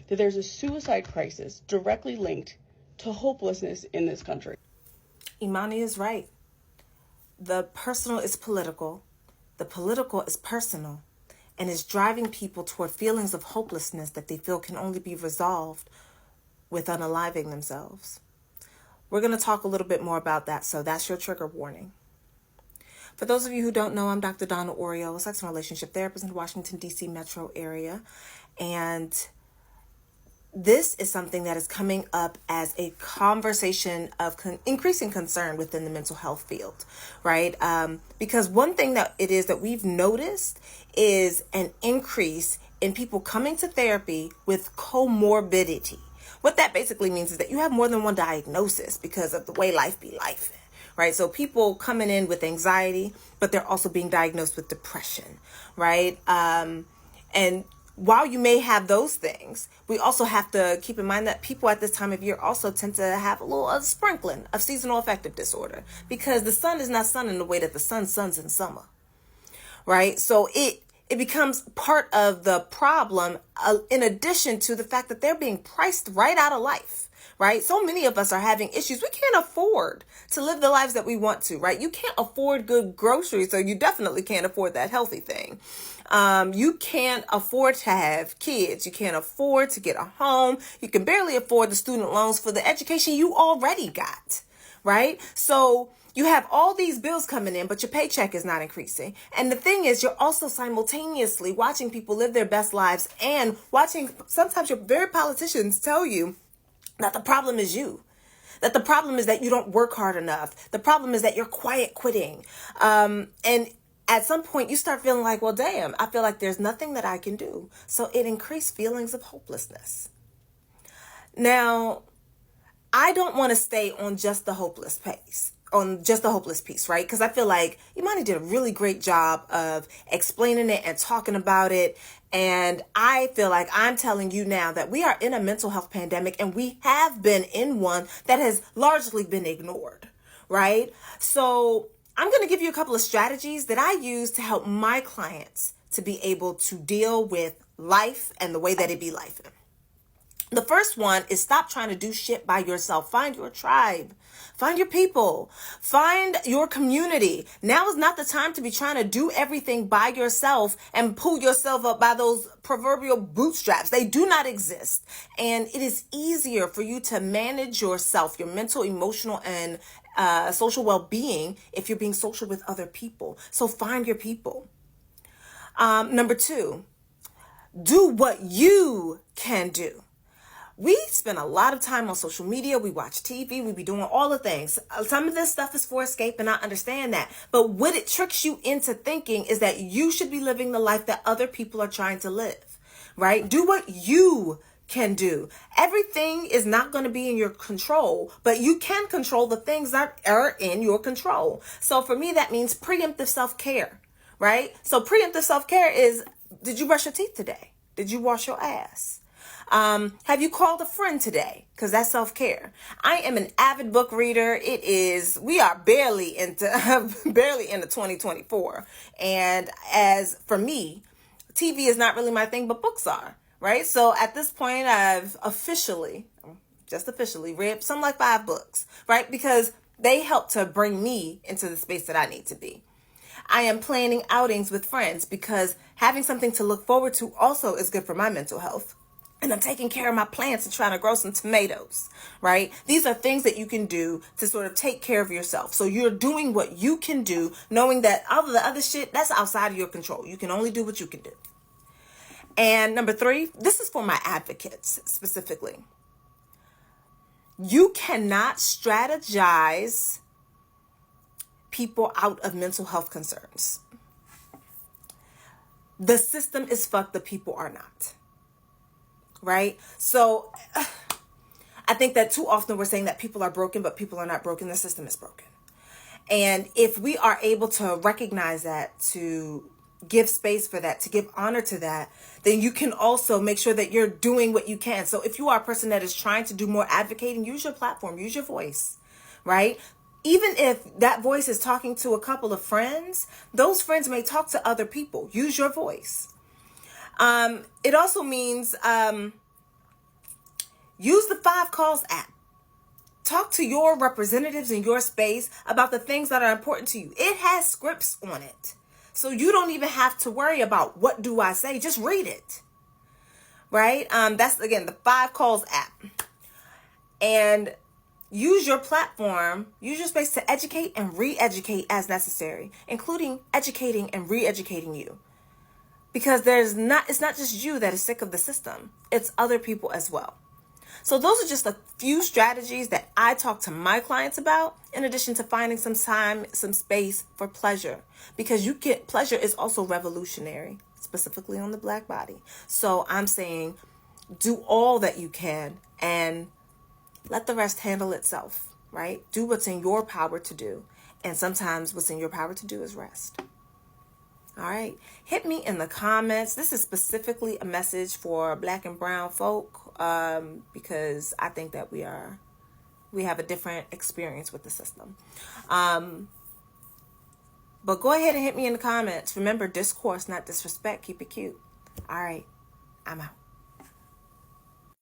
that there's a suicide crisis directly linked to hopelessness in this country. Imani is right. The personal is political, the political is personal, and is driving people toward feelings of hopelessness that they feel can only be resolved with unaliving themselves. We're going to talk a little bit more about that, so that's your trigger warning. For those of you who don't know, I'm Dr. Donna Oreo, a sex and relationship therapist in the Washington, D.C. metro area, and this is something that is coming up as a conversation of increasing concern within the mental health field, right? Because one thing that it is that we've noticed is an increase in people coming to therapy with comorbidity. What that basically means is that you have more than one diagnosis because of the way life be life, right? So people coming in with anxiety, but they're also being diagnosed with depression, right? And while you may have those things, we also have to keep in mind that people at this time of year also tend to have a little sprinkling of seasonal affective disorder, because the sun is not sunning the way that the sun suns in summer, right? So it becomes part of the problem, in addition to the fact that they're being priced right out of life, right? So many of us are having issues. We can't afford to live the lives that we want to, right? You can't afford good groceries, so you definitely can't afford that healthy thing. You can't afford to have kids. You can't afford to get a home. You can barely afford the student loans for the education you already got, right? So you have all these bills coming in, but your paycheck is not increasing. And the thing is, you're also simultaneously watching people live their best lives and watching sometimes your very politicians tell you that the problem is you. That the problem is that you don't work hard enough. The problem is that you're quiet quitting. And at some point you start feeling like, well, damn, I feel like there's nothing that I can do. So it increased feelings of hopelessness. Now, I don't want to stay on just the hopeless piece, right? Because I feel like Imani did a really great job of explaining it and talking about it. And I feel like I'm telling you now that we are in a mental health pandemic, and we have been in one that has largely been ignored, right? So I'm going to give you a couple of strategies that I use to help my clients to be able to deal with life and the way that it be life. The first one is stop trying to do shit by yourself. Find your tribe. Find your people. Find your community. Now is not the time to be trying to do everything by yourself and pull yourself up by those proverbial bootstraps. They do not exist. And it is easier for you to manage yourself, your mental, emotional, and social well-being if you're being social with other people. So find your people. Number two, do what you can do. We spend a lot of time on social media. We watch TV. We be doing all the things. Some of this stuff is for escape, and I understand that. But what it tricks you into thinking is that you should be living the life that other people are trying to live, right? Do what you can do. Everything is not going to be in your control, but you can control the things that are in your control. So for me, that means preemptive self-care, right? So preemptive self-care is, did you brush your teeth today? Did you wash your ass? Have you called a friend today? Because that's self-care. I am an avid book reader. We are barely into 2024. And as for me, TV is not really my thing, but books are, right? So at this point, I've officially read something like 5 books, right? Because they help to bring me into the space that I need to be. I am planning outings with friends because having something to look forward to also is good for my mental health. And I'm taking care of my plants and trying to grow some tomatoes, right? These are things that you can do to sort of take care of yourself. So you're doing what you can do, knowing that all of the other shit, that's outside of your control. You can only do what you can do. And number 3, this is for my advocates specifically. You cannot strategize people out of mental health concerns. The system is fucked, the people are not. Right? So I think that too often we're saying that people are broken, but people are not broken. The system is broken. And if we are able to recognize that, to give space for that, to give honor to that, then you can also make sure that you're doing what you can. So if you are a person that is trying to do more advocating, use your platform, use your voice, right? Even if that voice is talking to a couple of friends, those friends may talk to other people. Use your voice. It also means Use the 5 Calls app. Talk to your representatives in your space about the things that are important to you. It has scripts on it. So you don't even have to worry about what do I say. Just read it. Right? That's, again, the 5 Calls app. And use your platform, use your space to educate and re-educate as necessary, including educating and re-educating you. Because it's not just you that is sick of the system. It's other people as well. So those are just a few strategies that I talk to my clients about, in addition to finding some time, some space for pleasure. Because pleasure is also revolutionary, specifically on the Black body. So I'm saying do all that you can and let the rest handle itself, right? Do what's in your power to do. And sometimes what's in your power to do is rest. All right. Hit me in the comments. This is specifically a message for Black and brown folk, because I think that we have a different experience with the system. But go ahead and hit me in the comments. Remember, discourse, not disrespect. Keep it cute. All right. I'm out.